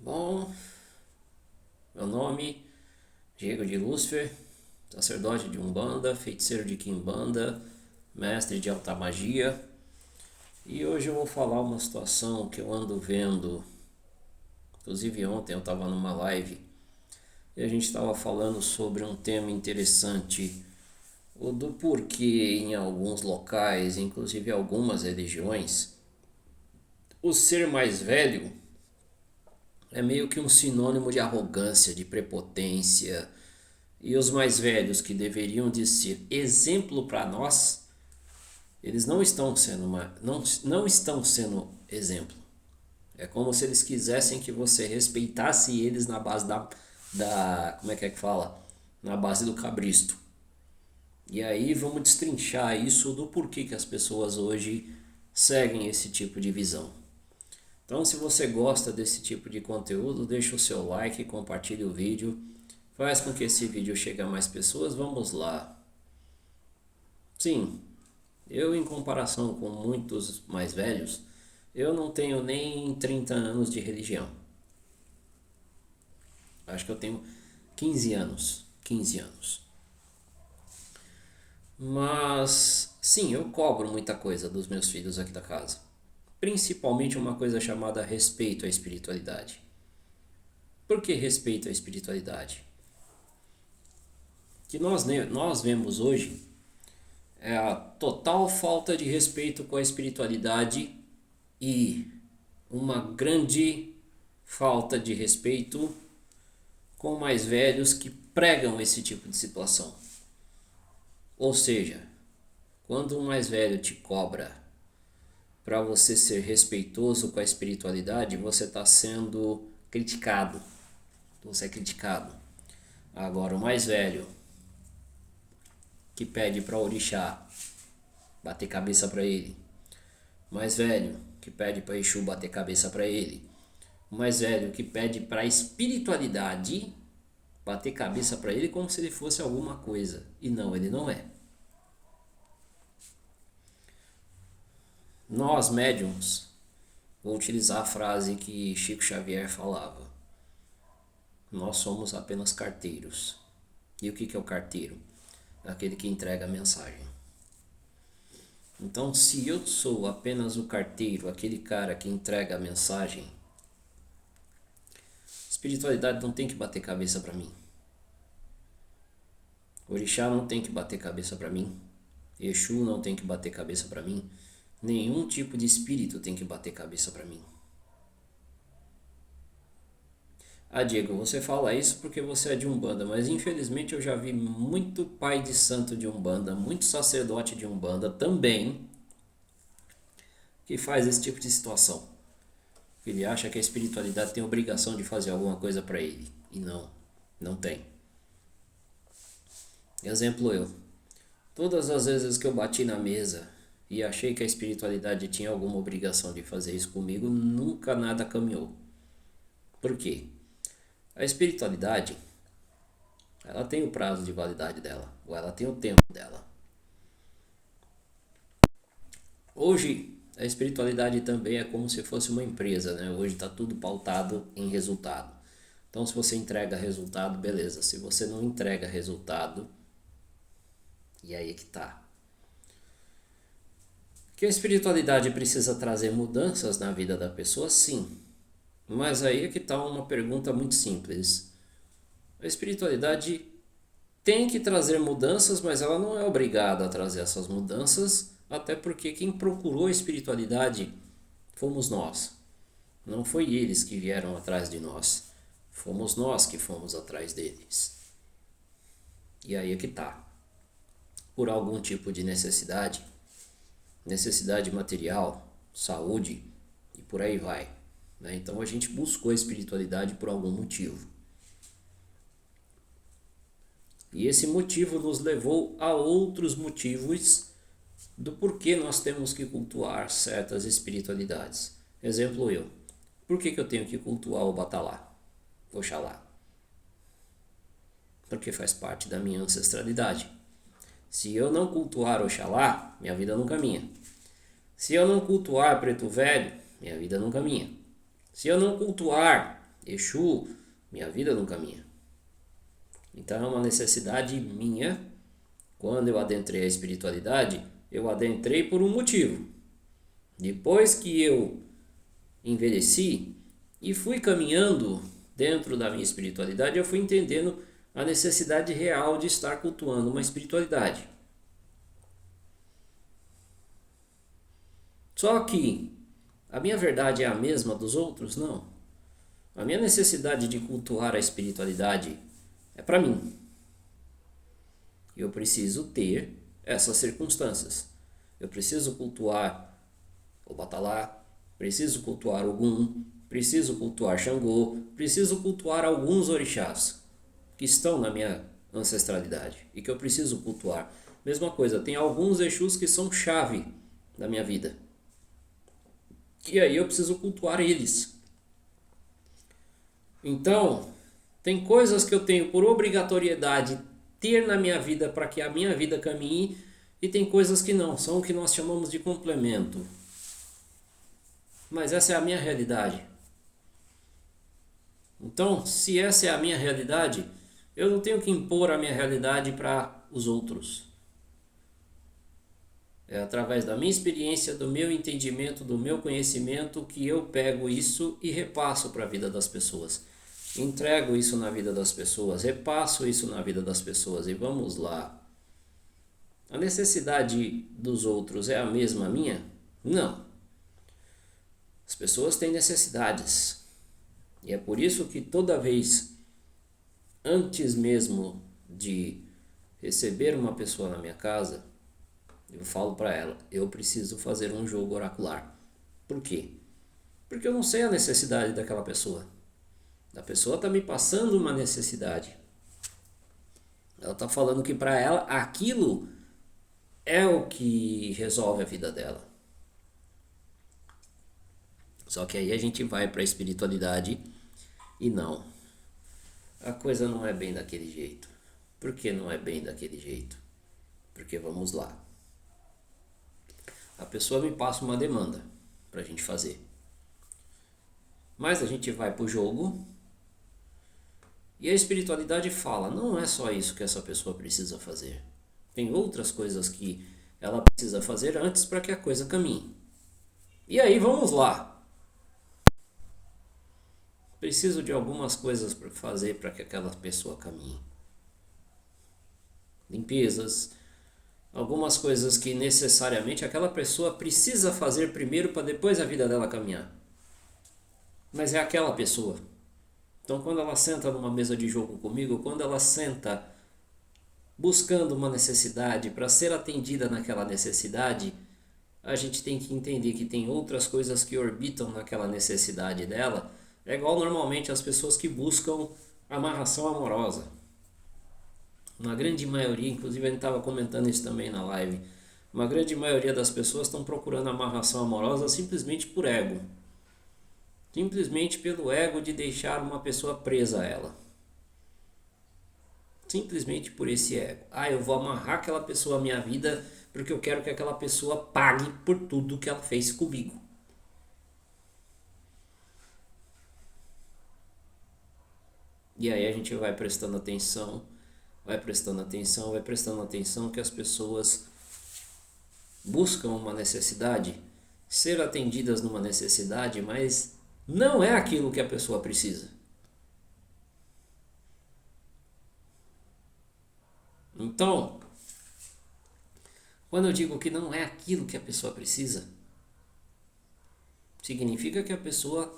Bom, meu nome Diego de Lúcifer, sacerdote de Umbanda, feiticeiro de Quimbanda, mestre de alta magia. E hoje eu vou falar uma situação que eu ando vendo. Inclusive ontem eu estava numa live e a gente estava falando sobre um tema interessante, o do porquê em alguns locais, inclusive algumas religiões, o ser mais velho é meio que um sinônimo de arrogância, de prepotência. E os mais velhos, que deveriam de ser exemplo para nós, eles não estão sendo exemplo. É como se eles quisessem que você respeitasse eles na base como é que fala? Na base do cabresto. E aí vamos destrinchar isso do porquê que as pessoas hoje seguem esse tipo de visão. Então, se você gosta desse tipo de conteúdo, deixa o seu like, compartilhe o vídeo, faz com que esse vídeo chegue a mais pessoas. Vamos lá. Sim, eu, em comparação com muitos mais velhos, eu não tenho nem 30 anos de religião. Acho que eu tenho 15 anos. 15 anos. Mas, sim, eu cobro muita coisa dos meus filhos aqui da casa. Principalmente uma coisa chamada respeito à espiritualidade. Por que respeito à espiritualidade? Que nós vemos hoje é a total falta de respeito com a espiritualidade e uma grande falta de respeito com mais velhos que pregam esse tipo de situação. Ou seja, quando um mais velho te cobra para você ser respeitoso com a espiritualidade, você está sendo criticado. Você é criticado. Agora, o mais velho que pede para o orixá bater cabeça para ele, o mais velho que pede para Exu bater cabeça para ele, o mais velho que pede para a espiritualidade bater cabeça para ele como se ele fosse alguma coisa. E não, ele não é. Nós, médiums, vou utilizar a frase que Chico Xavier falava: nós somos apenas carteiros. E o que é o carteiro? Aquele que entrega a mensagem. Então, se eu sou apenas o carteiro, aquele cara que entrega a mensagem, espiritualidade não tem que bater cabeça para mim. Orixá não tem que bater cabeça para mim. Exu não tem que bater cabeça para mim. Nenhum tipo de espírito tem que bater cabeça para mim. Ah, Diego, você fala isso porque você é de Umbanda, mas infelizmente eu já vi muito pai de santo de Umbanda, muito sacerdote de Umbanda também, que faz esse tipo de situação. Ele acha que a espiritualidade tem obrigação de fazer alguma coisa para ele. E não, não tem. Exemplo eu. Todas as vezes que eu bati na mesa e achei que a espiritualidade tinha alguma obrigação de fazer isso comigo, nunca nada caminhou. Por quê? A espiritualidade, ela tem o prazo de validade dela, ou ela tem o tempo dela. Hoje, a espiritualidade também é como se fosse uma empresa, né? Hoje está tudo pautado em resultado. Então, se você entrega resultado, beleza. Se você não entrega resultado, e aí que tá. Que a espiritualidade precisa trazer mudanças na vida da pessoa, sim. Mas aí é que tá uma pergunta muito simples. A espiritualidade tem que trazer mudanças, mas ela não é obrigada a trazer essas mudanças, até porque quem procurou a espiritualidade fomos nós. Não foi eles que vieram atrás de nós. Fomos nós que fomos atrás deles. E aí é que tá. Por algum tipo de necessidade, necessidade material, saúde e por aí vai. Né? Então a gente buscou a espiritualidade por algum motivo. E esse motivo nos levou a outros motivos do porquê nós temos que cultuar certas espiritualidades. Exemplo eu. Por que eu tenho que cultuar o Batalá, Oxalá? Porque faz parte da minha ancestralidade. Se eu não cultuar Oxalá, minha vida não caminha. Se eu não cultuar Preto Velho, minha vida não caminha. Se eu não cultuar Exu, minha vida não caminha. Então é uma necessidade minha. Quando eu adentrei a espiritualidade, eu adentrei por um motivo. Depois que eu envelheci e fui caminhando dentro da minha espiritualidade, eu fui entendendo a necessidade real de estar cultuando uma espiritualidade. Só que a minha verdade é a mesma dos outros? Não. A minha necessidade de cultuar a espiritualidade é para mim. Eu preciso ter essas circunstâncias. Eu preciso cultuar o Batalá, preciso cultuar Ogum, preciso cultuar Xangô, preciso cultuar alguns orixás que estão na minha ancestralidade e que eu preciso cultuar. Mesma coisa, tem alguns Exus que são chave da minha vida. E aí eu preciso cultuar eles. Então, tem coisas que eu tenho por obrigatoriedade ter na minha vida para que a minha vida caminhe, e tem coisas que não, são o que nós chamamos de complemento. Mas essa é a minha realidade. Então, se essa é a minha realidade, eu não tenho que impor a minha realidade para os outros. É através da minha experiência, do meu entendimento, do meu conhecimento que eu pego isso e repasso para a vida das pessoas. Entrego isso na vida das pessoas, repasso isso na vida das pessoas e vamos lá. A necessidade dos outros é a mesma minha? Não. As pessoas têm necessidades. E é por isso que toda vez, antes mesmo de receber uma pessoa na minha casa, eu falo para ela, eu preciso fazer um jogo oracular. Por quê? Porque eu não sei a necessidade daquela pessoa. A pessoa está me passando uma necessidade. Ela está falando que para ela aquilo é o que resolve a vida dela. Só que aí a gente vai para a espiritualidade e não. A coisa não é bem daquele jeito. Por que não é bem daquele jeito? Porque vamos lá. A pessoa me passa uma demanda para a gente fazer. Mas a gente vai para o jogo e a espiritualidade fala, não é só isso que essa pessoa precisa fazer. Tem outras coisas que ela precisa fazer antes para que a coisa caminhe. E aí vamos lá. Preciso de algumas coisas para fazer para que aquela pessoa caminhe. Limpezas, algumas coisas que necessariamente aquela pessoa precisa fazer primeiro para depois a vida dela caminhar. Mas é aquela pessoa. Então quando ela senta numa mesa de jogo comigo, quando ela senta buscando uma necessidade para ser atendida naquela necessidade, a gente tem que entender que tem outras coisas que orbitam naquela necessidade dela. É igual normalmente as pessoas que buscam amarração amorosa. Uma grande maioria, inclusive a gente estava comentando isso também na live, uma grande maioria das pessoas estão procurando amarração amorosa simplesmente por ego. Simplesmente pelo ego de deixar uma pessoa presa a ela. Simplesmente por esse ego. Eu vou amarrar aquela pessoa à minha vida porque eu quero que aquela pessoa pague por tudo que ela fez comigo. E aí a gente vai prestando atenção que as pessoas buscam uma necessidade, ser atendidas numa necessidade, mas não é aquilo que a pessoa precisa. Então, quando eu digo que não é aquilo que a pessoa precisa, significa que a pessoa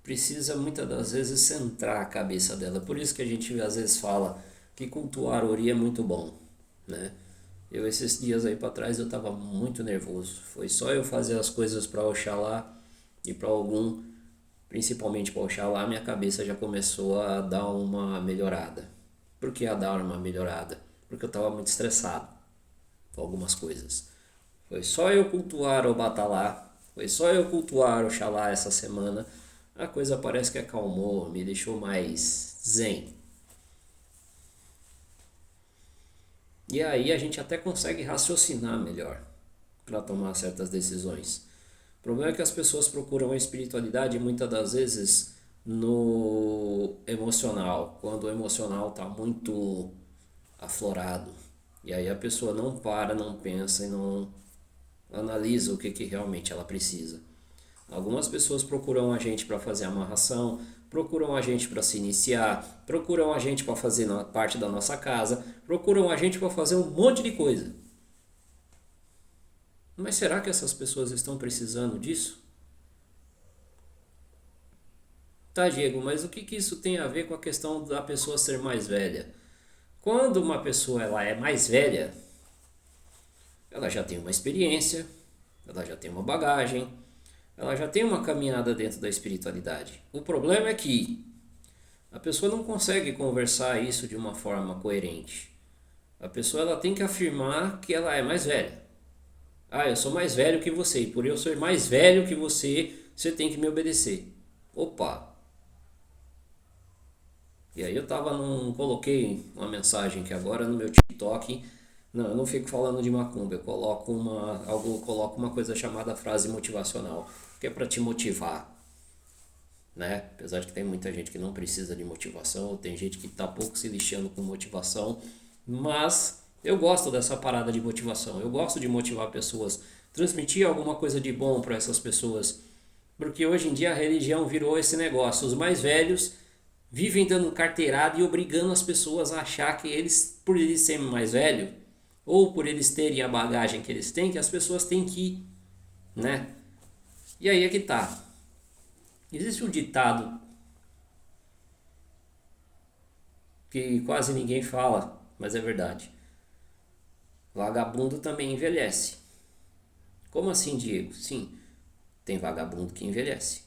precisa muitas das vezes centrar a cabeça dela. Por isso que a gente às vezes fala que cultuar Ori é muito bom, né? Eu esses dias aí para trás eu estava muito nervoso. Foi só eu fazer as coisas para Oxalá e para Ogum, principalmente para Oxalá, minha cabeça já começou a dar uma melhorada. Por que a dar uma melhorada? Porque eu estava muito estressado com algumas coisas. Foi só eu cultuar o Batalá, foi só eu cultuar Oxalá essa semana, a coisa parece que acalmou, me deixou mais zen. E aí a gente até consegue raciocinar melhor para tomar certas decisões. O problema é que as pessoas procuram a espiritualidade muitas das vezes no emocional, quando o emocional está muito aflorado. E aí a pessoa não para, não pensa e não analisa o que realmente ela precisa. Algumas pessoas procuram a gente para fazer amarração, procuram a gente para se iniciar, procuram a gente para fazer parte da nossa casa, procuram a gente para fazer um monte de coisa. Mas será que essas pessoas estão precisando disso? Tá, Diego, mas o que isso tem a ver com a questão da pessoa ser mais velha? Quando uma pessoa ela é mais velha, ela já tem uma experiência, ela já tem uma bagagem, ela já tem uma caminhada dentro da espiritualidade. O problema é que a pessoa não consegue conversar isso de uma forma coerente. A pessoa ela tem que afirmar que ela é mais velha. Ah, eu sou mais velho que você, e por eu ser mais velho que você tem que me obedecer. Opa! E aí coloquei uma mensagem que agora no meu TikTok, não, eu não fico falando de macumba, coloco uma coisa chamada frase motivacional, que é para te motivar, né? Apesar de que tem muita gente que não precisa de motivação, ou tem gente que tá pouco se lixando com motivação, mas eu gosto dessa parada de motivação. Eu gosto de motivar pessoas, transmitir alguma coisa de bom para essas pessoas, porque hoje em dia a religião virou esse negócio. Os mais velhos vivem dando carteirada e obrigando as pessoas a achar que eles, por eles serem mais velhos, ou por eles terem a bagagem que eles têm, que as pessoas têm que ir, né? E aí é que tá. Existe um ditado que quase ninguém fala, mas é verdade. Vagabundo também envelhece. Como assim, Diego? Sim, tem vagabundo que envelhece.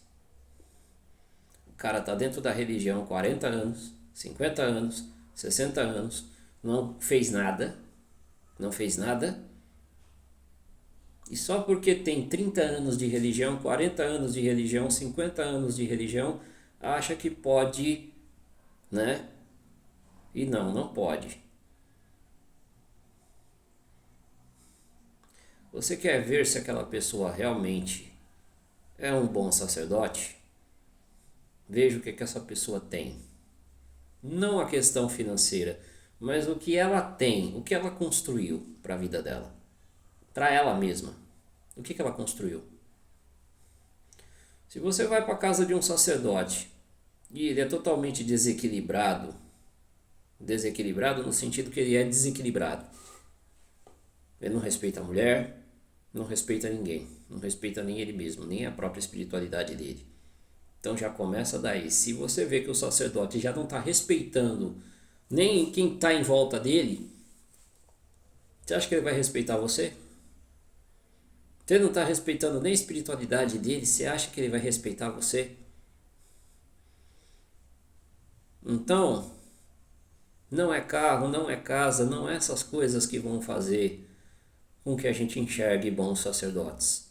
O cara tá dentro da religião 40 anos, 50 anos, 60 anos, não fez nada, não fez nada. E só porque tem 30 anos de religião, 40 anos de religião, 50 anos de religião, acha que pode, né? E não, não pode. Você quer ver se aquela pessoa realmente é um bom sacerdote? Veja o que essa pessoa tem. Não a questão financeira, mas o que ela tem, o que ela construiu para a vida dela, para ela mesma. O que ela construiu? Se você vai para a casa de um sacerdote e ele é totalmente desequilibrado no sentido que ele é desequilibrado. Ele não respeita a mulher, não respeita ninguém, não respeita nem ele mesmo, nem a própria espiritualidade dele. Então já começa daí. Se você vê que o sacerdote já não está respeitando nem quem está em volta dele, você acha que ele vai respeitar você? Você não está respeitando nem a espiritualidade dele, você acha que ele vai respeitar você? Então, não é carro, não é casa, não é essas coisas que vão fazer com que a gente enxergue bons sacerdotes.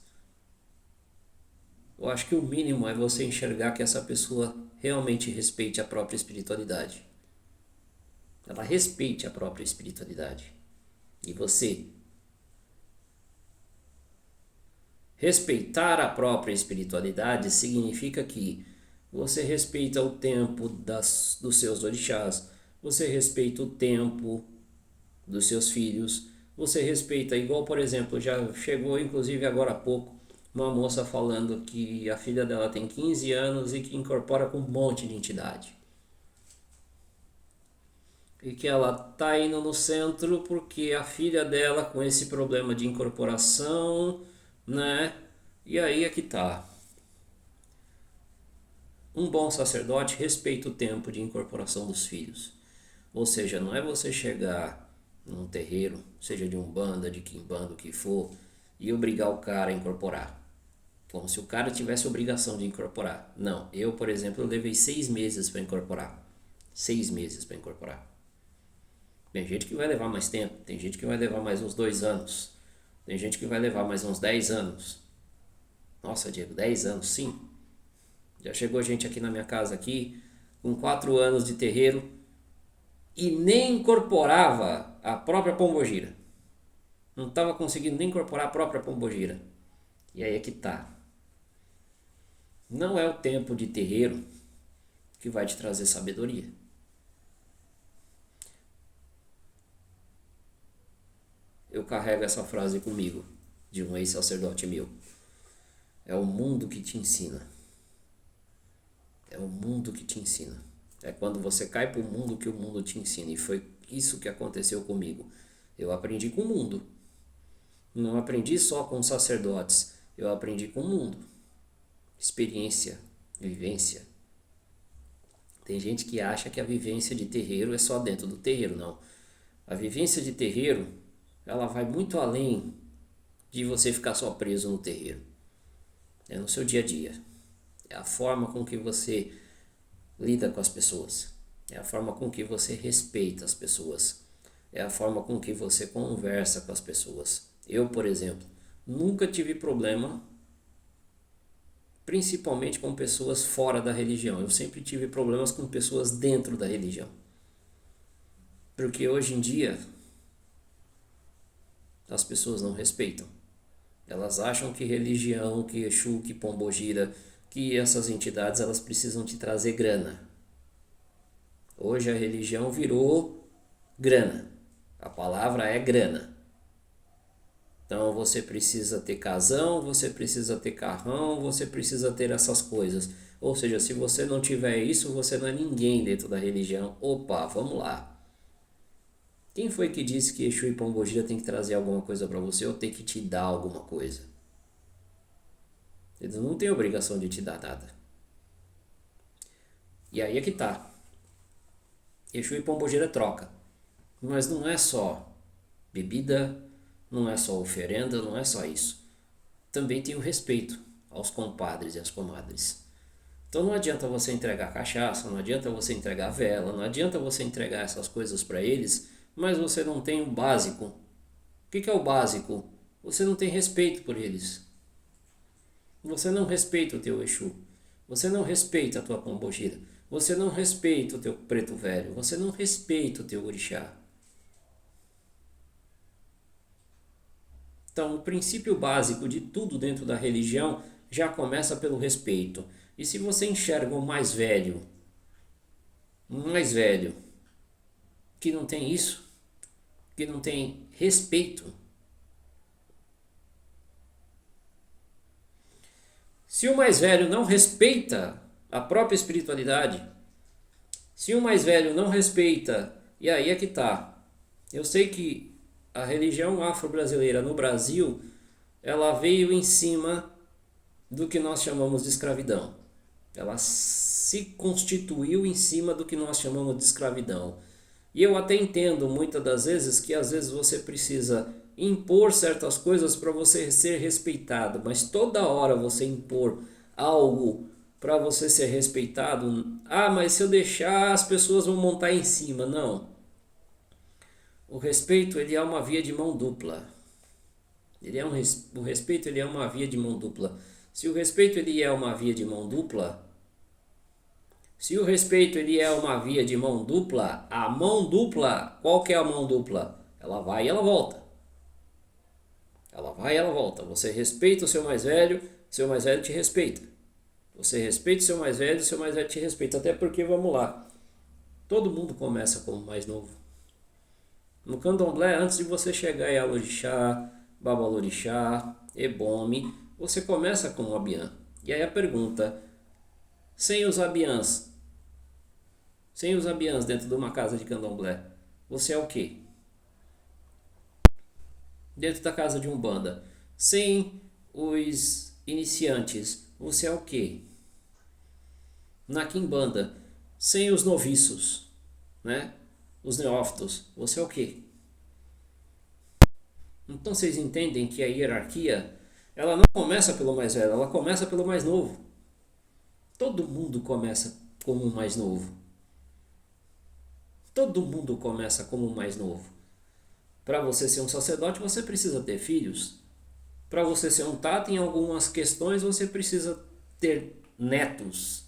Eu acho que o mínimo é você enxergar que essa pessoa realmente respeite a própria espiritualidade. Ela respeite a própria espiritualidade. E você? Respeitar a própria espiritualidade significa que você respeita o tempo dos seus orixás, você respeita o tempo dos seus filhos, você respeita, igual por exemplo, já chegou inclusive agora há pouco uma moça falando que a filha dela tem 15 anos e que incorpora com um monte de entidade. E que ela tá indo no centro porque a filha dela com esse problema de incorporação, né? E aí é que tá. Um bom sacerdote respeita o tempo de incorporação dos filhos. Ou seja, não é você chegar num terreiro, seja de umbanda, de quimbanda, o que for, e obrigar o cara a incorporar. Como se o cara tivesse obrigação de incorporar. Não, eu, por exemplo, eu levei 6 meses para incorporar. 6 meses para incorporar. Tem gente que vai levar mais tempo, tem gente que vai levar mais uns 2 anos, tem gente que vai levar mais uns 10 anos. Nossa, Diego, 10 anos, sim. Já chegou gente aqui na minha casa aqui, com 4 anos de terreiro, e nem incorporava a própria pombogira. Não estava conseguindo nem incorporar a própria pombogira. E aí é que tá. Não é o tempo de terreiro que vai te trazer sabedoria. Eu carrego essa frase comigo, de um ex-sacerdote meu. É o mundo que te ensina. É o mundo que te ensina. É quando você cai para o mundo que o mundo te ensina. E foi isso que aconteceu comigo. Eu aprendi com o mundo. Não aprendi só com sacerdotes. Eu aprendi com o mundo. Experiência, vivência. Tem gente que acha que a vivência de terreiro é só dentro do terreiro. Não. A vivência de terreiro, ela vai muito além de você ficar só preso no terreiro. É no seu dia a dia. É a forma com que você lida com as pessoas. É a forma com que você respeita as pessoas. É a forma com que você conversa com as pessoas. Eu, por exemplo, nunca tive problema, principalmente com pessoas fora da religião. Eu sempre tive problemas com pessoas dentro da religião. Porque hoje em dia as pessoas não respeitam. Elas acham que religião, que Exu, que Pombogira, que essas entidades, elas precisam te trazer grana. Hoje a religião virou grana. A palavra é grana. Então você precisa ter casão, você precisa ter carrão, você precisa ter essas coisas. Ou seja, se você não tiver isso, você não é ninguém dentro da religião. Opa, vamos lá. Quem foi que disse que Exu e Pombogira tem que trazer alguma coisa para você ou tem que te dar alguma coisa? Eles não têm obrigação de te dar nada. E aí é que tá. Exu e Pombogira troca. Mas não é só bebida, não é só oferenda, não é só isso. Também tem o respeito aos compadres e às comadres. Então não adianta você entregar cachaça, não adianta você entregar vela, não adianta você entregar essas coisas para eles, mas você não tem o básico. O que é o básico? Você não tem respeito por eles. Você não respeita o teu Exu. Você não respeita a tua Pombogira. Você não respeita o teu preto velho. Você não respeita o teu orixá. Então, o princípio básico de tudo dentro da religião já começa pelo respeito. E se você enxerga o mais velho, que não tem isso, que não tem respeito, se o mais velho não respeita a própria espiritualidade, se o mais velho não respeita, e aí é que tá. Eu sei que a religião afro-brasileira no Brasil, ela veio em cima do que nós chamamos de escravidão. Ela se constituiu em cima do que nós chamamos de escravidão. E eu até entendo muitas das vezes que às vezes você precisa impor certas coisas para você ser respeitado, mas toda hora você impor algo para você ser respeitado, mas se eu deixar as pessoas vão montar em cima. Não. O respeito, ele é uma via de mão dupla. O respeito, ele é uma via de mão dupla. Se o respeito ele é uma via de mão dupla, a mão dupla, qual que é a mão dupla? Ela vai e ela volta. Ela vai e ela volta. Você respeita o seu mais velho te respeita. Você respeita o seu mais velho te respeita. Até porque, vamos lá, todo mundo começa como mais novo. No candomblé, antes de você chegar em Alorixá, Babalorixá, Ebome, você começa com o Abiã. E aí a pergunta, sem os Abiãs dentro de uma casa de candomblé, você é o quê? Dentro da casa de Umbanda, sem os iniciantes, você é o quê? Na Quimbanda, sem os noviços, né? Os neófitos, você é o quê? Então vocês entendem que a hierarquia, ela não começa pelo mais velho, ela começa pelo mais novo. Todo mundo começa como o mais novo. Todo mundo começa como o mais novo. Para você ser um sacerdote, você precisa ter filhos. Para você ser um tata, em algumas questões, você precisa ter netos.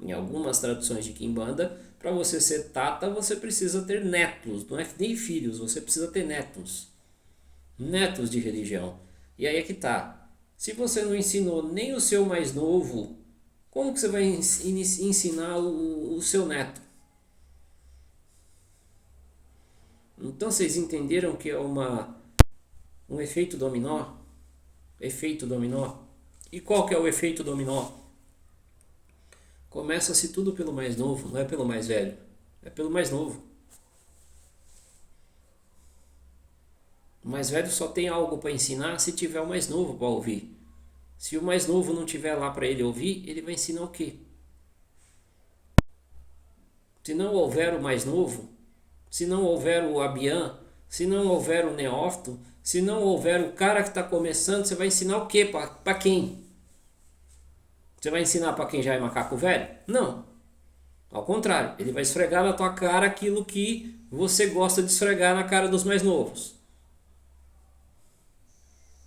Em algumas tradições de Quimbanda, para você ser tata, você precisa ter netos. Não é nem filhos, você precisa ter netos. Netos de religião. E aí é que tá. Se você não ensinou nem o seu mais novo Como que você vai ensinar o seu neto? Então vocês entenderam que é um efeito dominó? Efeito dominó. E qual que é o efeito dominó? Começa-se tudo pelo mais novo, não é pelo mais velho, é pelo mais novo. O mais velho só tem algo para ensinar se tiver o mais novo para ouvir. Se o mais novo não tiver lá para ele ouvir, ele vai ensinar o quê? Se não houver o mais novo, se não houver o Abian, se não houver o neófito, se não houver o cara que está começando, você vai ensinar o quê? Para quem? Você vai ensinar para quem já é macaco velho? Não. Ao contrário, ele vai esfregar na tua cara aquilo que você gosta de esfregar na cara dos mais novos.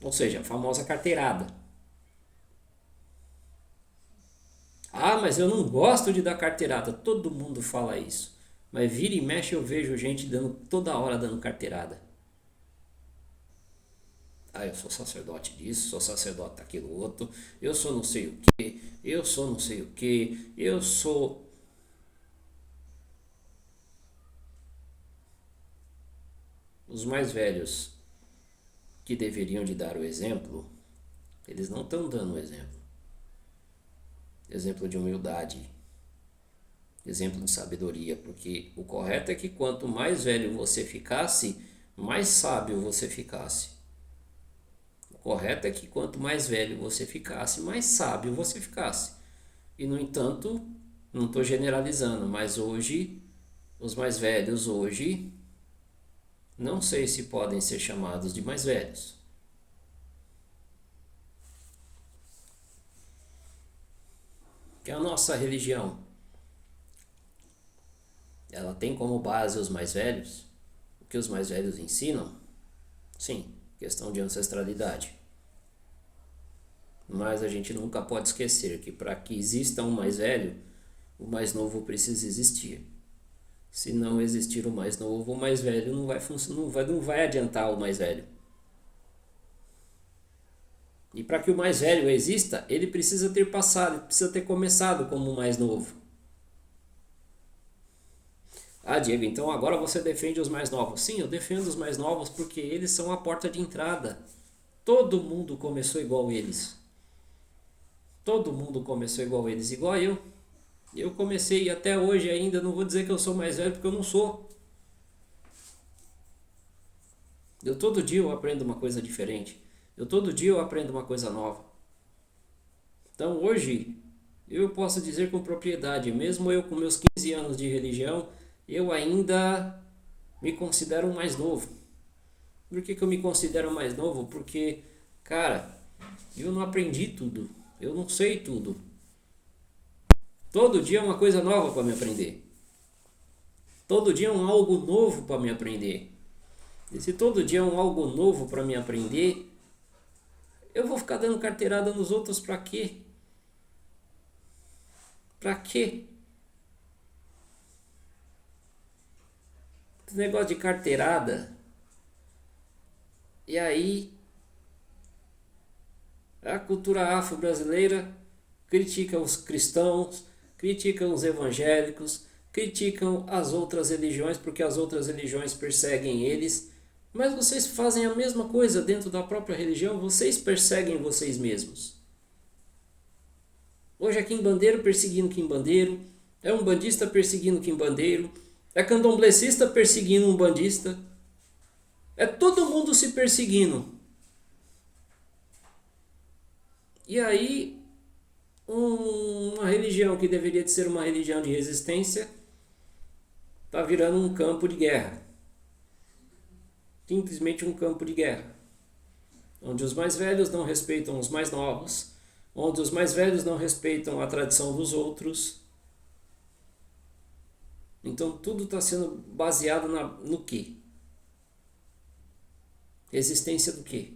Ou seja, a famosa carteirada. Ah, mas eu não gosto de dar carteirada. Todo mundo fala isso. Mas vira e mexe eu vejo gente toda hora dando carteirada. Ah, eu sou sacerdote disso, sou sacerdote daquilo outro, eu sou não sei o que, eu sou não sei o que, eu sou... Os mais velhos que deveriam de dar o exemplo, eles não estão dando o exemplo. Exemplo de humildade, exemplo de sabedoria, porque o correto é que quanto mais velho você ficasse, mais sábio você ficasse. O correto é que quanto mais velho você ficasse, mais sábio você ficasse. E no entanto, não estou generalizando, mas hoje, os mais velhos hoje, não sei se podem ser chamados de mais velhos. Que a nossa religião, ela tem como base os mais velhos, o que os mais velhos ensinam? Sim, questão de ancestralidade. Mas a gente nunca pode esquecer que para que exista um mais velho, o mais novo precisa existir. Se não existir o mais novo, o mais velho não vai adiantar o mais velho. E para que o mais velho exista, ele precisa ter passado, ele precisa ter começado como o mais novo. Ah, Diego, então agora você defende os mais novos. Sim, eu defendo os mais novos porque eles são a porta de entrada. Todo mundo começou igual eles. Todo mundo começou igual eles, igual eu. Eu comecei e até hoje ainda não vou dizer que eu sou mais velho porque eu não sou. Todo dia eu aprendo uma coisa diferente. Todo dia eu aprendo uma coisa nova. Então hoje eu posso dizer com propriedade, mesmo eu com meus 15 anos de religião, eu ainda me considero um mais novo. Por que eu me considero mais novo? Porque, cara, eu não aprendi tudo. Eu não sei tudo. Todo dia é uma coisa nova para me aprender. Todo dia é um algo novo para me aprender. E se todo dia é um algo novo para me aprender, eu vou ficar dando carteirada nos outros para quê? Para quê? Esse negócio de carteirada. E aí, a cultura afro-brasileira critica os cristãos, criticam os evangélicos, criticam as outras religiões porque as outras religiões perseguem eles. Mas vocês fazem a mesma coisa dentro da própria religião, vocês perseguem vocês mesmos. Hoje é quimbandeiro perseguindo quimbandeiro, é um bandista perseguindo quimbandeiro, é candomblecista perseguindo um bandista, é todo mundo se perseguindo. E aí, uma religião que deveria de ser uma religião de resistência está virando um campo de guerra. Simplesmente um campo de guerra, onde os mais velhos não respeitam os mais novos, onde os mais velhos não respeitam a tradição dos outros. Então tudo está sendo baseado no quê? Resistência do quê?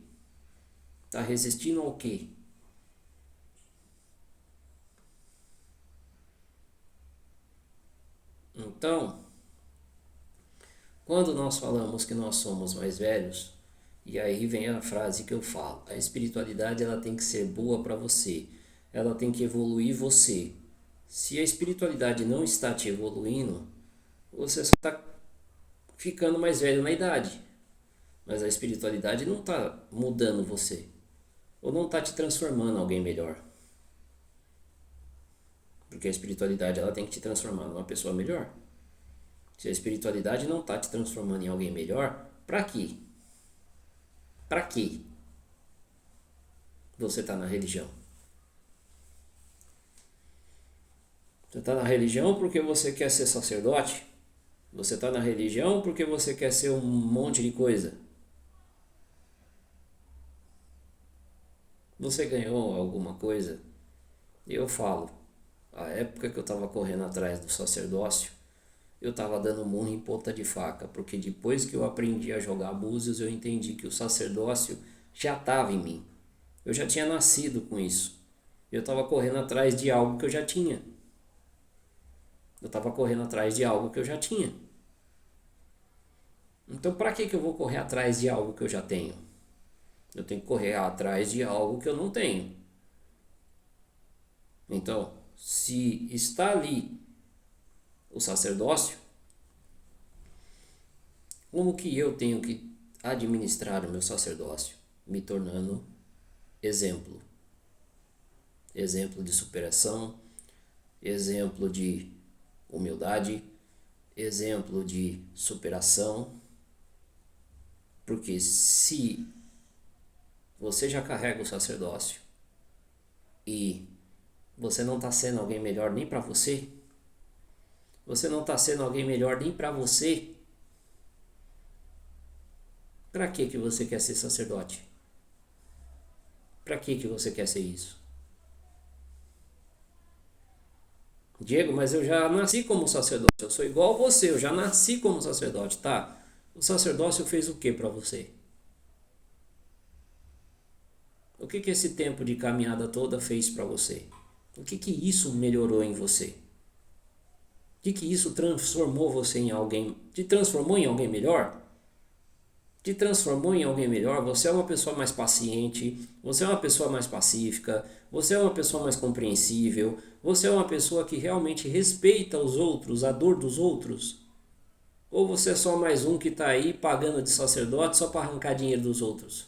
Está resistindo ao quê? Então, quando nós falamos que nós somos mais velhos, e aí vem a frase que eu falo, a espiritualidade ela tem que ser boa para você. ela tem que evoluir você. Se a espiritualidade não está te evoluindo, você só está ficando mais velho na idade. Mas a espiritualidade não está mudando você. Ou não está te transformando em alguém melhor. Porque a espiritualidade ela tem que te transformar numa pessoa melhor. Se a espiritualidade não está te transformando em alguém melhor, para quê? Para quê você está na religião? Você está na religião porque você quer ser sacerdote? Você está na religião porque você quer ser um monte de coisa? Você ganhou alguma coisa? Eu falo, a época que eu estava correndo atrás do sacerdócio, eu estava dando murro em ponta de faca, porque depois que eu aprendi a jogar búzios, eu entendi que o sacerdócio já estava em mim. Eu já tinha nascido com isso. Eu estava correndo atrás de algo que eu já tinha. Eu estava correndo atrás de algo que eu já tinha. Então, para que eu vou correr atrás de algo que eu já tenho? Eu tenho que correr atrás de algo que eu não tenho. Então, se está ali o sacerdócio, como que eu tenho que administrar o meu sacerdócio? Me tornando exemplo. Exemplo de superação, exemplo de humildade, exemplo de superação. Porque se você já carrega o sacerdócio e você não está sendo alguém melhor nem para você, você não está sendo alguém melhor nem para você, para que você quer ser sacerdote? Para que você quer ser isso? Diego, mas eu já nasci como sacerdote, eu sou igual a você, eu já nasci como sacerdote, tá? O sacerdócio fez o que para você? O que esse tempo de caminhada toda fez para você? O que isso melhorou em você? O que isso transformou você em alguém? Te transformou em alguém melhor? Te transformou em alguém melhor? Você é uma pessoa mais paciente, você é uma pessoa mais pacífica, você é uma pessoa mais compreensível, você é uma pessoa que realmente respeita os outros, a dor dos outros? Ou você é só mais um que está aí pagando de sacerdote só para arrancar dinheiro dos outros?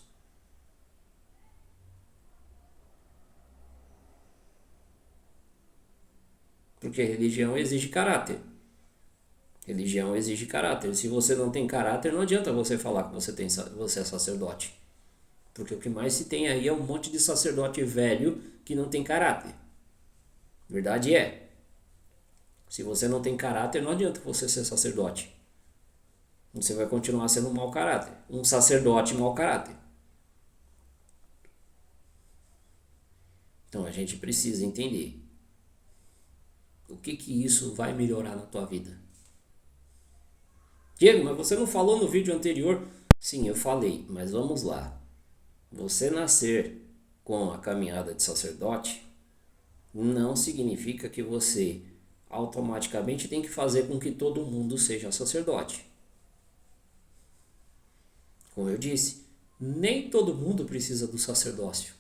Porque religião exige caráter. Religião exige caráter. Se você não tem caráter, não adianta você falar que você é sacerdote. Porque o que mais se tem aí é um monte de sacerdote velho que não tem caráter. Verdade é. Se você não tem caráter, não adianta você ser sacerdote. Você vai continuar sendo um mau caráter. Um sacerdote mau caráter. Então a gente precisa entender o que isso vai melhorar na tua vida. Diego, mas você não falou no vídeo anterior? Sim, eu falei, mas vamos lá. Você nascer com a caminhada de sacerdote não significa que você automaticamente tem que fazer com que todo mundo seja sacerdote. Como eu disse, nem todo mundo precisa do sacerdócio.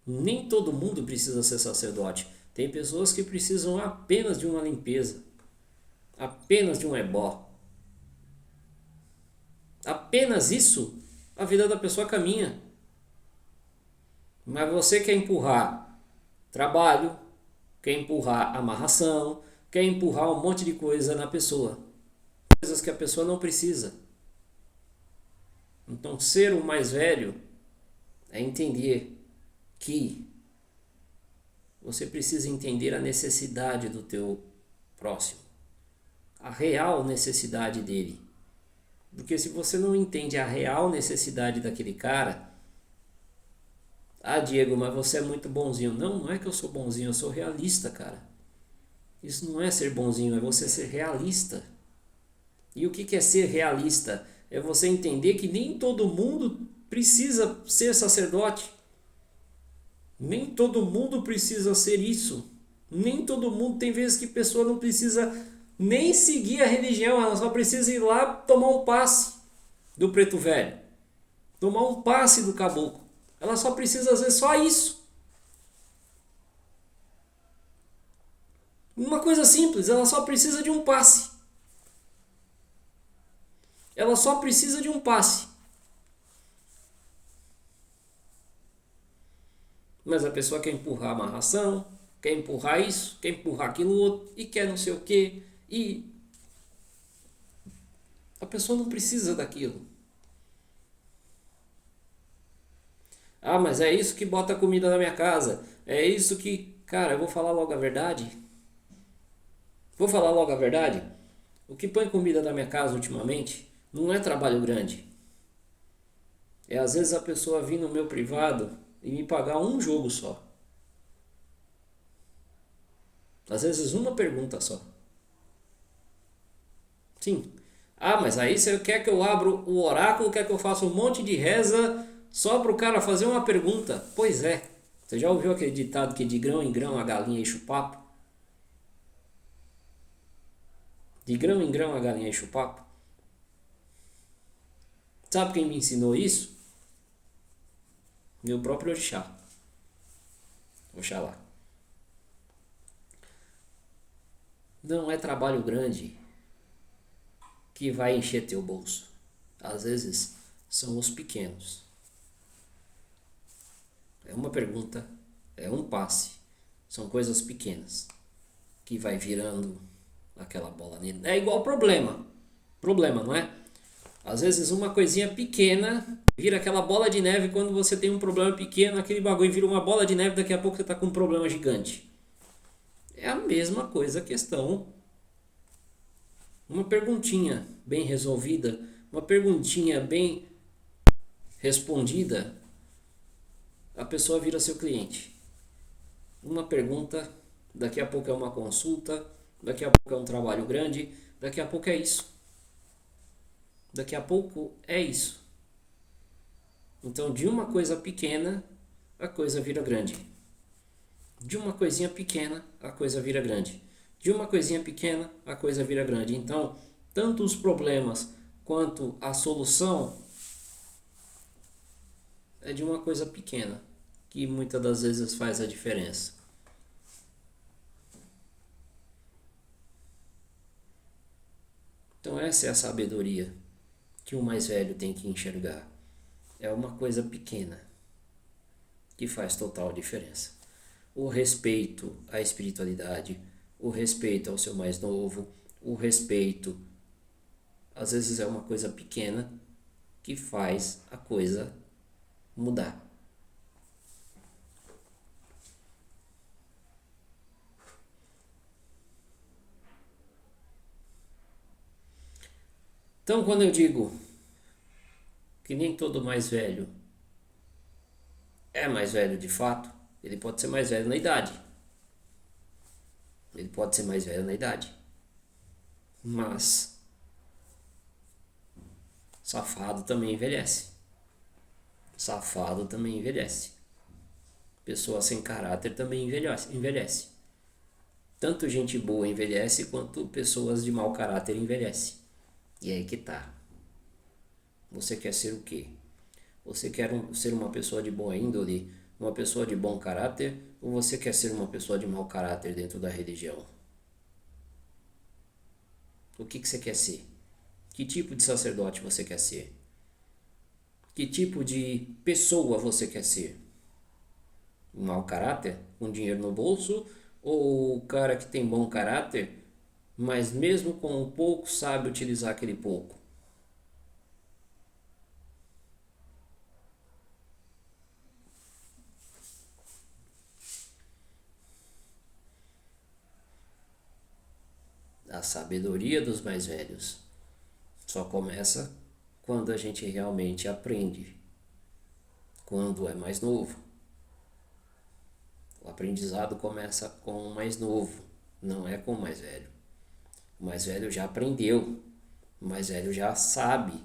Nem todo mundo precisa ser sacerdote. Tem pessoas que precisam apenas de uma limpeza, apenas de um ebó. Apenas isso, a vida da pessoa caminha. Mas você quer empurrar trabalho, quer empurrar amarração, quer empurrar um monte de coisa na pessoa. Coisas que a pessoa não precisa. Então, ser o mais velho é entender que você precisa entender a necessidade do teu próximo. A real necessidade dele. Porque se você não entende a real necessidade daquele cara... Ah, Diego, mas você é muito bonzinho. Não, não é que eu sou bonzinho, eu sou realista, cara. Isso não é ser bonzinho, é você ser realista. E o que é ser realista? É você entender que nem todo mundo precisa ser sacerdote. Nem todo mundo precisa ser isso. Nem todo mundo, tem vezes que a pessoa não precisa nem seguir a religião, ela só precisa ir lá tomar um passe do preto velho. Tomar um passe do caboclo. Ela só precisa fazer só isso. Uma coisa simples, ela só precisa de um passe. Ela só precisa de um passe. Mas a pessoa quer empurrar a amarração, quer empurrar isso, quer empurrar aquilo outro, e quer não sei o quê. E a pessoa não precisa daquilo. Ah, mas é isso que bota comida na minha casa. É isso que... Cara, eu vou falar logo a verdade. Vou falar logo a verdade. O que põe comida na minha casa ultimamente não é trabalho grande. É às vezes a pessoa vir no meu privado e me pagar um jogo só. Às vezes uma pergunta só. Sim. Ah, mas aí você quer que eu abra o oráculo, quer que eu faça um monte de reza só para o cara fazer uma pergunta? Pois é. Você já ouviu aquele ditado que de grão em grão a galinha enche o papo? De grão em grão a galinha enche o papo? Sabe quem me ensinou isso? Meu próprio orixá. Oxalá. Não é trabalho grande que vai encher teu bolso. Às vezes são os pequenos. É uma pergunta, é um passe. São coisas pequenas que vai virando aquela bola nele. É igual problema. Problema, não é? Às vezes uma coisinha pequena vira aquela bola de neve. Quando você tem um problema pequeno, aquele bagulho vira uma bola de neve, daqui a pouco você está com um problema gigante. É a mesma coisa a questão. Uma perguntinha bem resolvida, uma perguntinha bem respondida, a pessoa vira seu cliente. Uma pergunta, daqui a pouco é uma consulta, daqui a pouco é um trabalho grande, daqui a pouco é isso. Daqui a pouco é isso. Então, de uma coisa pequena, a coisa vira grande. De uma coisinha pequena, a coisa vira grande. De uma coisinha pequena, a coisa vira grande. Então, tanto os problemas quanto a solução é de uma coisa pequena, que muitas das vezes faz a diferença. Então, essa é a sabedoria que o mais velho tem que enxergar. É uma coisa pequena que faz total diferença. O respeito à espiritualidade, o respeito ao seu mais novo, o respeito, às vezes é uma coisa pequena que faz a coisa mudar. Então, quando eu digo que nem todo mais velho é mais velho de fato, ele pode ser mais velho na idade. Ele pode ser mais velho na idade. Mas safado também envelhece. Safado também envelhece. Pessoa sem caráter também envelhece. Tanto gente boa envelhece quanto pessoas de mau caráter envelhecem. E aí que tá. Você quer ser o quê? Você quer ser uma pessoa de boa índole, uma pessoa de bom caráter, ou você quer ser uma pessoa de mau caráter dentro da religião? O que você quer ser? Que tipo de sacerdote você quer ser? Que tipo de pessoa você quer ser? Um mau caráter, com dinheiro no bolso, ou o cara que tem bom caráter, mas mesmo com um pouco sabe utilizar aquele pouco? A sabedoria dos mais velhos só começa quando a gente realmente aprende, quando é mais novo. O aprendizado começa com o mais novo, não é com o mais velho. O mais velho já aprendeu, o mais velho já sabe.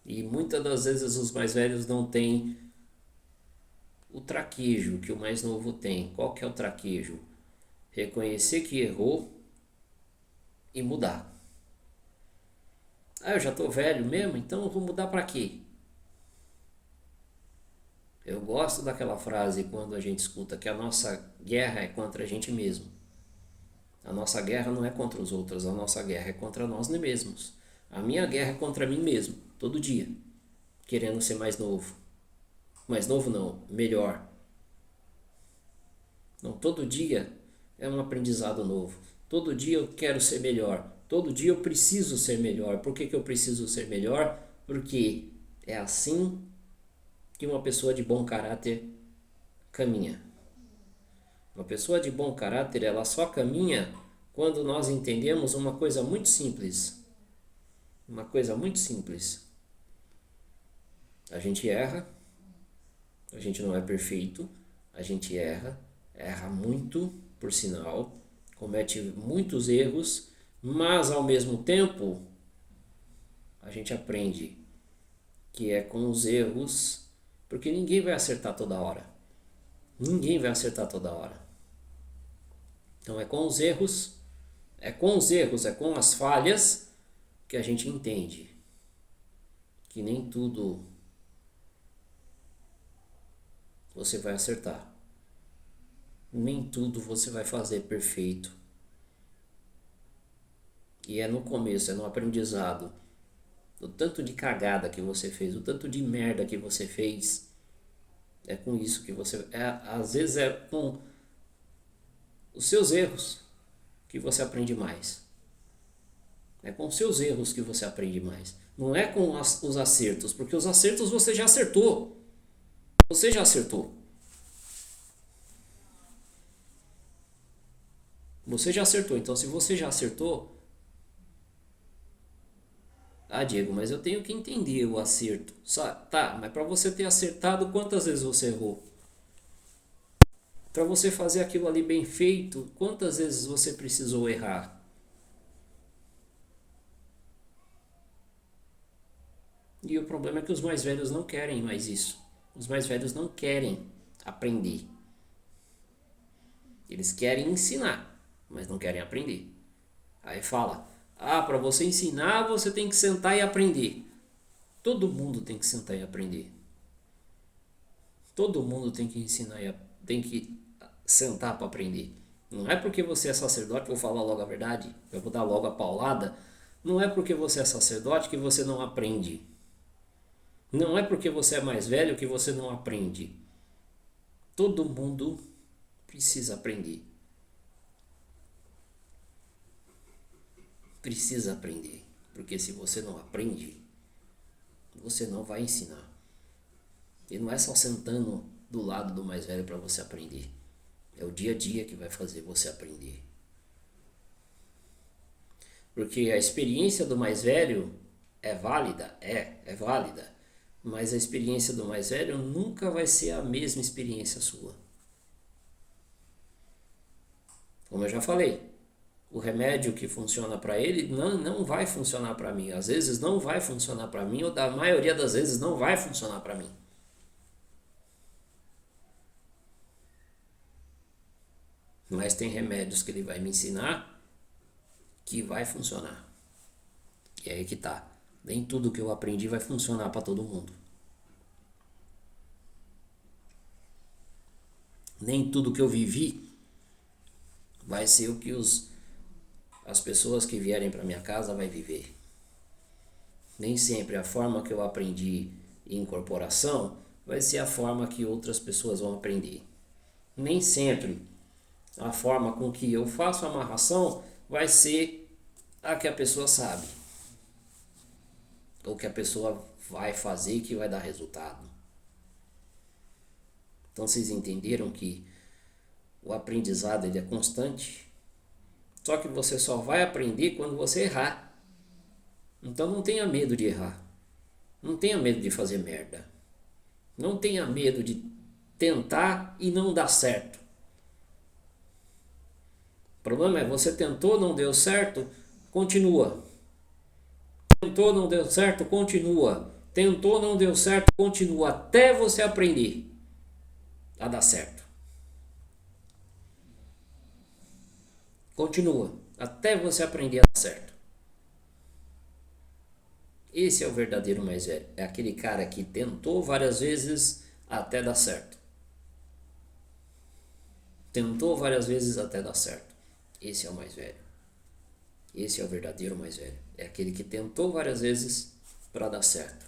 E muitas das vezes os mais velhos não têm o traquejo que o mais novo tem. Qual que é o traquejo? Reconhecer que errou e mudar. Ah, eu já tô velho mesmo, então eu vou mudar para quê? Eu gosto daquela frase quando a gente escuta que a nossa guerra é contra a gente mesmo. A nossa guerra não é contra os outros, a nossa guerra é contra nós mesmos. A minha guerra é contra mim mesmo, todo dia, querendo ser mais novo. Mais novo não, melhor. Não, todo dia é um aprendizado novo. Todo dia eu quero ser melhor. Todo dia eu preciso ser melhor. Por que eu preciso ser melhor? Porque é assim que uma pessoa de bom caráter caminha. Uma pessoa de bom caráter, ela só caminha quando nós entendemos uma coisa muito simples. Uma coisa muito simples. A gente erra, a gente não é perfeito, a gente erra muito, por sinal, comete muitos erros, mas ao mesmo tempo a gente aprende que é com os erros, porque ninguém vai acertar toda hora. Ninguém vai acertar toda hora. Então é com os erros, é com as falhas que a gente entende que nem tudo você vai acertar. Nem tudo você vai fazer perfeito. E é no começo, é no aprendizado. O tanto de cagada que você fez, o tanto de merda que você fez, é com isso que você... às vezes é com os seus erros que você aprende mais. É com os seus erros que você aprende mais. Não é com os acertos, porque os acertos você já acertou. Você já acertou. Você já acertou. Então, se você já acertou... Ah, Diego, mas eu tenho que entender o acerto. Tá, mas para você ter acertado, quantas vezes você errou? Para você fazer aquilo ali bem feito, quantas vezes você precisou errar? E o problema é que os mais velhos não querem mais isso. Os mais velhos não querem aprender. Eles querem ensinar, mas não querem aprender. Aí fala, para você ensinar você tem que sentar e aprender. Todo mundo tem que sentar e aprender. Todo mundo tem que ensinar e tem que sentar para aprender. Não é porque você é sacerdote, vou falar logo a verdade, eu vou dar logo a paulada. Não é porque você é sacerdote que você não aprende. Não é porque você é mais velho que você não aprende. Todo mundo precisa aprender. Precisa aprender. Porque se você não aprende, você não vai ensinar. E não é só sentando do lado do mais velho para você aprender. É o dia a dia que vai fazer você aprender. Porque a experiência do mais velho é válida? É válida. Mas a experiência do mais velho nunca vai ser a mesma experiência sua. Como eu já falei, o remédio que funciona para ele não vai funcionar para mim. Às vezes não vai funcionar para mim, ou da maioria das vezes não vai funcionar para mim. Mas tem remédios que ele vai me ensinar que vai funcionar. E é aí que tá. Nem tudo que eu aprendi vai funcionar para todo mundo. Nem tudo que eu vivi vai ser o que as pessoas que vierem para minha casa vai viver. Nem sempre a forma que eu aprendi em incorporação vai ser a forma que outras pessoas vão aprender. Nem sempre a forma com que eu faço a amarração vai ser a que a pessoa sabe. Ou que a pessoa vai fazer que vai dar resultado. Então vocês entenderam que o aprendizado ele é constante? Só que você só vai aprender quando você errar. Então não tenha medo de errar. Não tenha medo de fazer merda. Não tenha medo de tentar e não dar certo. O problema é você tentou, não deu certo, continua. Tentou, não deu certo, continua. Tentou, não deu certo, continua até você aprender a dar certo. Continua até você aprender a dar certo. Esse é o verdadeiro mais velho. É aquele cara que tentou várias vezes, até dar certo. Tentou várias vezes até dar certo. Esse é o mais velho. Esse é o verdadeiro mais velho. É aquele que tentou várias vezes para dar certo.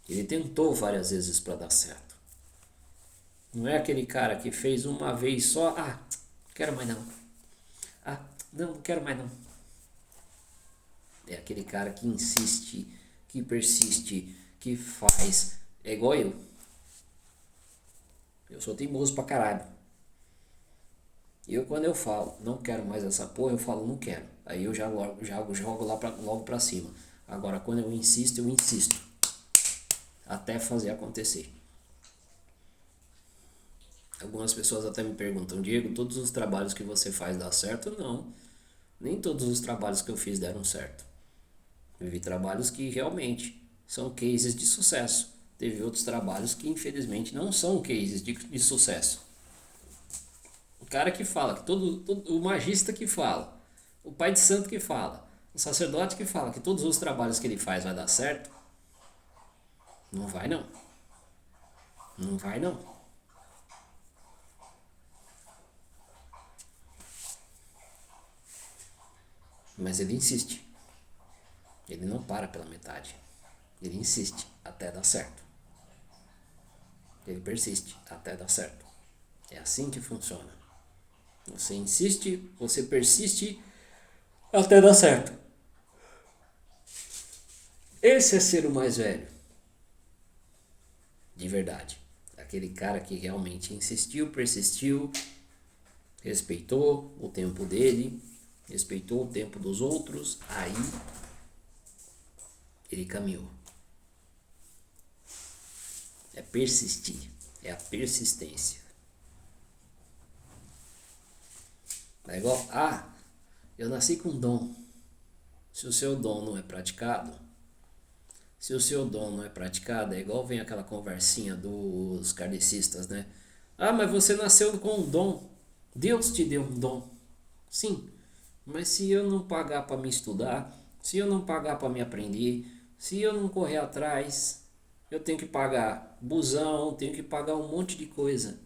Ele tentou várias vezes para dar certo. Não é aquele cara que fez uma vez só, quero mais não. Não quero mais não. É aquele cara que insiste, que persiste, que faz. É igual eu. Eu sou teimoso pra caralho. Quando eu falo, não quero mais essa porra, eu falo, não quero. Aí eu já jogo logo pra cima. Agora, quando eu insisto. Até fazer acontecer. Algumas pessoas até me perguntam, Diego, todos os trabalhos que você faz dá certo? Não. Nem todos os trabalhos que eu fiz deram certo. Eu vi trabalhos que realmente são cases de sucesso. Teve outros trabalhos que infelizmente não são cases de sucesso. O cara que fala, o magista que fala, o pai de santo que fala, o sacerdote que fala que todos os trabalhos que ele faz vai dar certo, não vai não. Não vai não. Mas ele insiste. Ele não para pela metade. Ele insiste até dar certo. Ele persiste até dar certo. É assim que funciona. Você insiste, você persiste até dar certo. Esse é ser o mais velho. De verdade. Aquele cara que realmente insistiu, persistiu, respeitou o tempo dele, respeitou o tempo dos outros, aí ele caminhou. É persistir, é a persistência. É igual, eu nasci com dom. Se o seu dom não é praticado, é igual vem aquela conversinha dos kardecistas, né? Mas você nasceu com um dom. Deus te deu um dom. Sim, mas se eu não pagar para me estudar, se eu não pagar para me aprender, se eu não correr atrás, eu tenho que pagar busão, tenho que pagar um monte de coisa.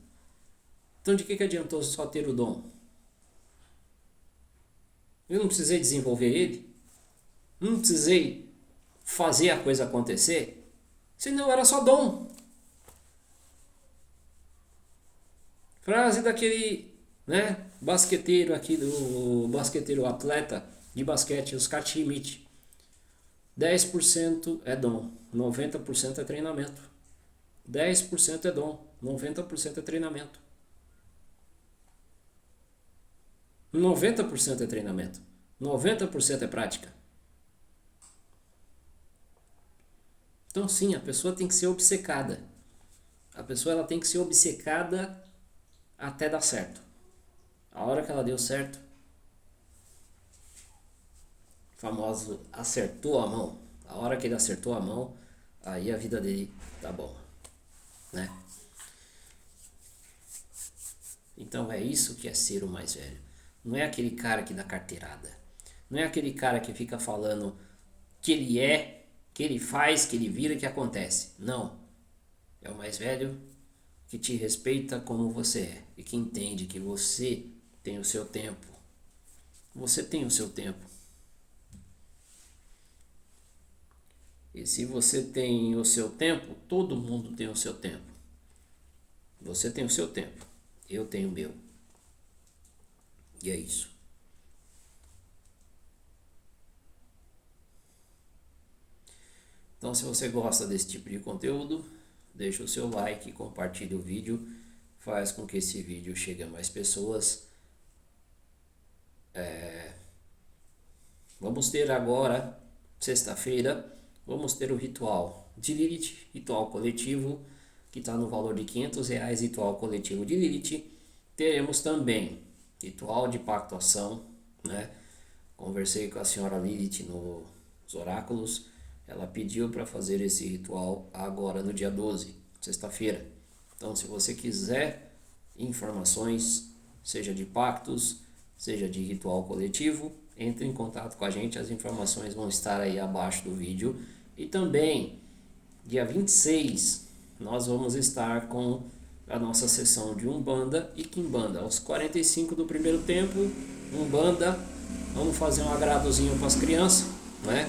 Então de que adiantou só ter o dom? Eu não precisei desenvolver ele? Não precisei fazer a coisa acontecer? Senão era só dom. Frase daquele, basqueteiro aqui, do basqueteiro atleta de basquete, Oscar Schmidt. 10% é dom, 90% é treinamento. 10% é dom, 90% é treinamento. 90% é treinamento, 90% é prática. Então sim, a pessoa tem que ser obcecada. A pessoa ela tem que ser obcecada até dar certo. A hora que ela deu certo, o famoso acertou a mão. A hora que ele acertou a mão, aí a vida dele tá boa, né? Então é isso que é ser o mais velho. Não é aquele cara que dá carteirada. Não é aquele cara que fica falando que ele é, que ele faz, que ele vira, que acontece. Não. É o mais velho que te respeita como você é e que entende que você tem o seu tempo. Você tem o seu tempo. E se você tem o seu tempo, todo mundo tem o seu tempo. Você tem o seu tempo. Eu tenho o meu. E é isso. Então, se você gosta desse tipo de conteúdo, deixa o seu like, compartilhe o vídeo, faz com que esse vídeo chegue a mais pessoas. Vamos ter agora, sexta-feira, vamos ter o ritual de Lilith, ritual coletivo, que está no valor de R$500, ritual coletivo de Lilith. Teremos também ritual de pactuação, né? Conversei com a senhora Lilith nos oráculos. Ela pediu para fazer esse ritual agora no dia 12, sexta-feira. Então, se você quiser informações, seja de pactos, seja de ritual coletivo, entre em contato com a gente. As informações vão estar aí abaixo do vídeo. E também, dia 26, nós vamos estar com a nossa sessão de Umbanda e Quimbanda. Aos 45 do primeiro tempo, Umbanda, vamos fazer um agradozinho para as crianças, né?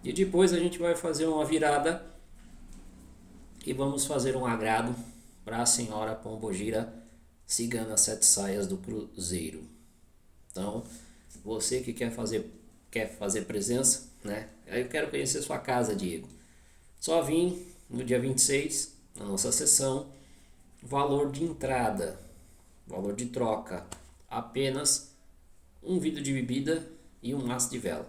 E depois a gente vai fazer uma virada e vamos fazer um agrado para a senhora Pombogira Cigana Sete Saias do Cruzeiro. Então, você que quer fazer presença, né? Eu quero conhecer sua casa, Diego. Só vim no dia 26, na nossa sessão. Valor de entrada, valor de troca, apenas um vidro de bebida e um maço de vela.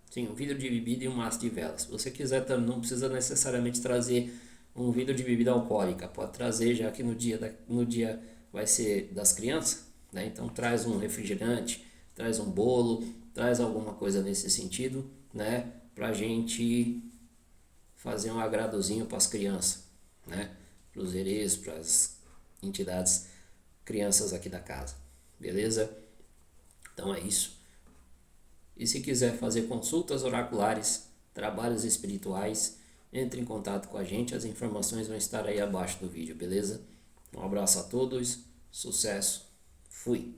Sim, um vidro de bebida e um maço de vela. Se você quiser, não precisa necessariamente trazer um vidro de bebida alcoólica. Pode trazer, já que no dia vai ser das crianças, né? Então traz um refrigerante, traz um bolo, traz alguma coisa nesse sentido, né? Pra gente fazer um agradozinho para as crianças, né? Para os herês, para as entidades crianças aqui da casa, beleza? Então é isso. E se quiser fazer consultas oraculares, trabalhos espirituais, entre em contato com a gente, as informações vão estar aí abaixo do vídeo, beleza? Um abraço a todos, sucesso, fui!